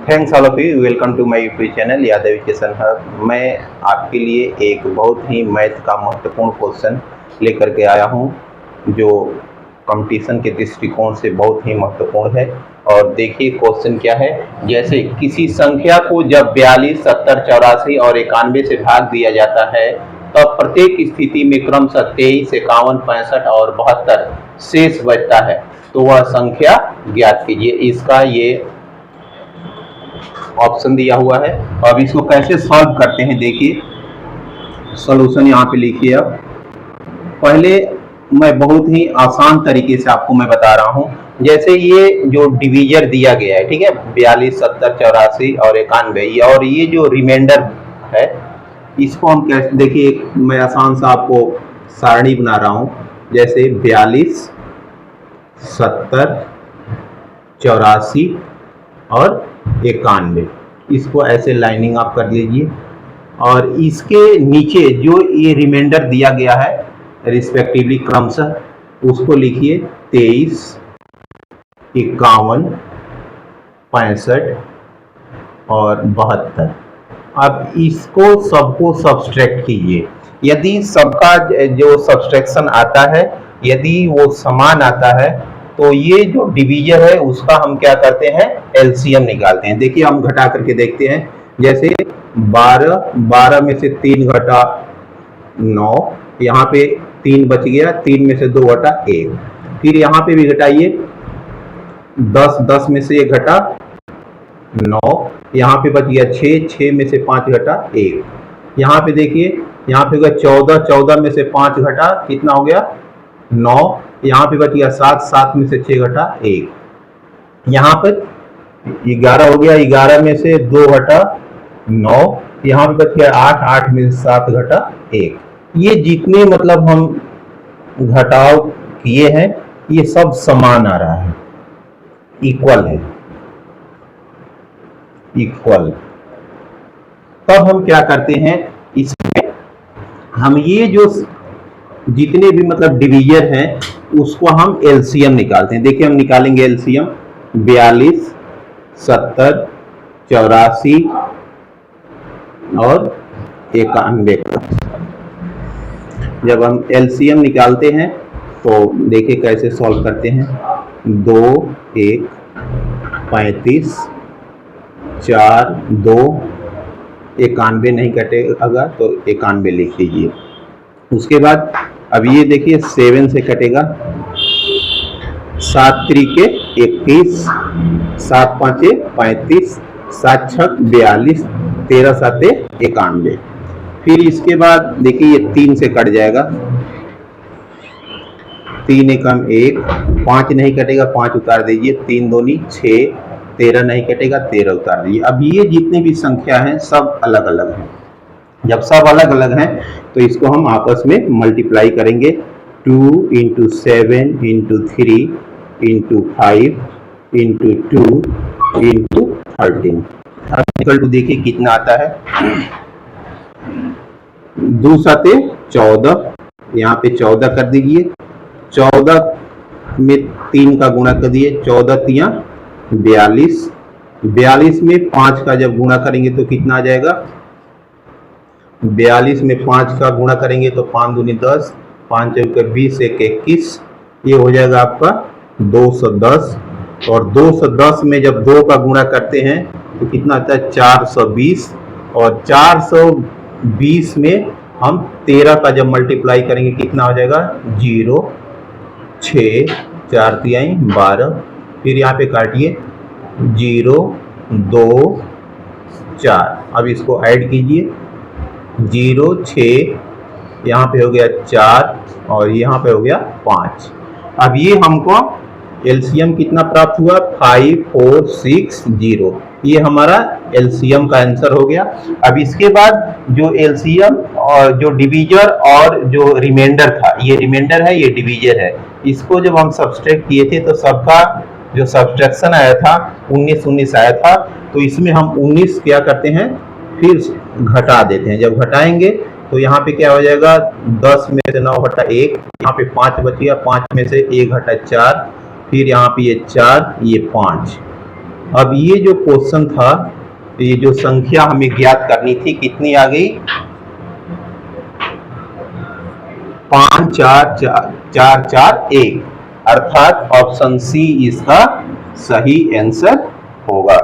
Thanks all of you, welcome to my YouTube channel Yadav education hub. मैं आपके लिए एक बहुत ही मैथ का महत्वपूर्ण क्वेश्चन लेकर के आया हूं, जो कंपटीशन के दृष्टिकोण से बहुत ही महत्वपूर्ण है। और देखिए क्वेश्चन क्या है। जैसे किसी संख्या को जब 42, 70, 84 और 91 से भाग दिया जाता है तब प्रत्येक स्थिति में क्रमशः 23, 51, 65 और 72 शेष बचता है, तो वह संख्या ज्ञात कीजिए। इसका ये ऑप्शन दिया हुआ है। अब इसको कैसे सॉल्व करते हैं, देखिए सॉल्यूशन यहाँ पे लिखिए। अब पहले मैं बहुत ही आसान तरीके से आपको मैं बता रहा हूँ। जैसे ये जो डिवीजर दिया गया है, ठीक है, 42, 70, 84 और 91, और ये जो रिमाइंडर है इसको हम कैसे, देखिए मैं आसान सा आपको सारणी बना रहा हूँ। जैसे 42, 70, 84 और 91, इसको ऐसे लाइनिंग आप कर लीजिए। और इसके नीचे जो ये रिमाइंडर दिया गया है रिस्पेक्टिवली क्रमशः, उसको लिखिए 23, 51, 65 और 72। अब इसको सबको सब्सट्रैक्ट कीजिए। यदि सबका जो सब्सट्रैक्शन आता है यदि वो समान आता है तो ये जो डिवीजर है उसका हम क्या करते हैं, एलसीएम निकालते हैं। देखिए हम घटा करके देखते हैं। जैसे 12 में से 3 घटा 9, यहाँ पे 3 बच गया, 3 में से 2 घटा 1। फिर यहाँ पे भी घटाइए, 10 में से 1 घटा 9, यहाँ पे बच गया 6 में से 5 घटा 1। यहाँ पे देखिए, यहाँ पे होगा 14 में से 5 घटा कितना हो गया 9, यहाँ पे बच गया 7 में से 6 घटा 1। यहाँ पर 11 हो गया, 11 में से 2 घटा 9, यहाँ पे बच गया 8 में से 7 घटा 1। ये जितने मतलब हम घटाव किए हैं ये सब समान आ रहा है, इक्वल है, इक्वल। तब हम क्या करते हैं, इसमें हम ये जो जितने भी मतलब डिवीजर हैं उसको हम एलसीएम निकालते हैं। देखिए हम निकालेंगे एलसीएम 42, 70, 84 और 91। जब हम एलसीएम निकालते हैं तो देखिए कैसे सॉल्व करते हैं। 2, 1, 35, 4, 2, 91 नहीं कटेगा तो 91 लिख लीजिए। उसके बाद अब ये देखिए 7 से कटेगा, 7 त्रिके 21, 7 पाँचे 35, 7 छक 42, 13 साते 91। फिर इसके बाद देखिए ये 3 से कट जाएगा, 3 एकम 1, 5 नहीं कटेगा 5 उतार दीजिए, 3 दूनी 6, 13 नहीं कटेगा 13 उतार दीजिए। अब ये जितनी भी संख्या हैं सब अलग अलग हैं। जब सब अलग अलग हैं तो इसको हम आपस में मल्टीप्लाई करेंगे। 2 × 7 × 3 × 5 × 2 × 13। अब इक्वल टू देखिए कितना आता है, 2 साते 14, यहाँ पे 14 कर दीजिए, 14 में 3 का गुणा कर दिए, 14 तिया 42, 42 में 5 का जब गुणा करेंगे तो कितना आ जाएगा, 42 में 5 का गुणा करेंगे तो 5 दूनी 10, 5 चौके 20, 1 21, ये हो जाएगा आपका 210। और 210 में जब 2 का गुणा करते हैं तो कितना आता है 420, और 420 में हम 13 का जब मल्टीप्लाई करेंगे कितना हो जाएगा 0, 6, 4 तिहाई 12। फिर यहाँ पे काटिए 0, 2, 4। अब इसको ऐड कीजिए, 0, 6, यहाँ पे हो गया 4 और यहाँ पे हो गया 5। अब ये हमको एलसीएम कितना प्राप्त हुआ, 5460। ये हमारा एलसीएम का आंसर हो गया। अब इसके बाद जो एलसीएम और जो डिवीजर और जो रिमाइंडर था, ये रिमाइंडर है ये डिवीजर है, इसको जब हम सब्सट्रैक्ट किए थे तो सबका जो सब्सट्रैक्शन आया था 19 आया था। तो इसमें हम 19 क्या करते हैं, फिर घटा देते हैं। जब घटाएंगे तो यहाँ पे क्या हो जाएगा, 10 में से 9 घटा 1, यहाँ पे 5 बच गया, 5 में से 1 घटा 4, फिर यहाँ पे ये 4, ये 5, अब ये जो क्वेश्चन था, ये जो संख्या हमें ज्ञात करनी थी कितनी आ गई, 5 4 4 4 4 1, अर्थात ऑप्शन सी इसका सही आंसर होगा।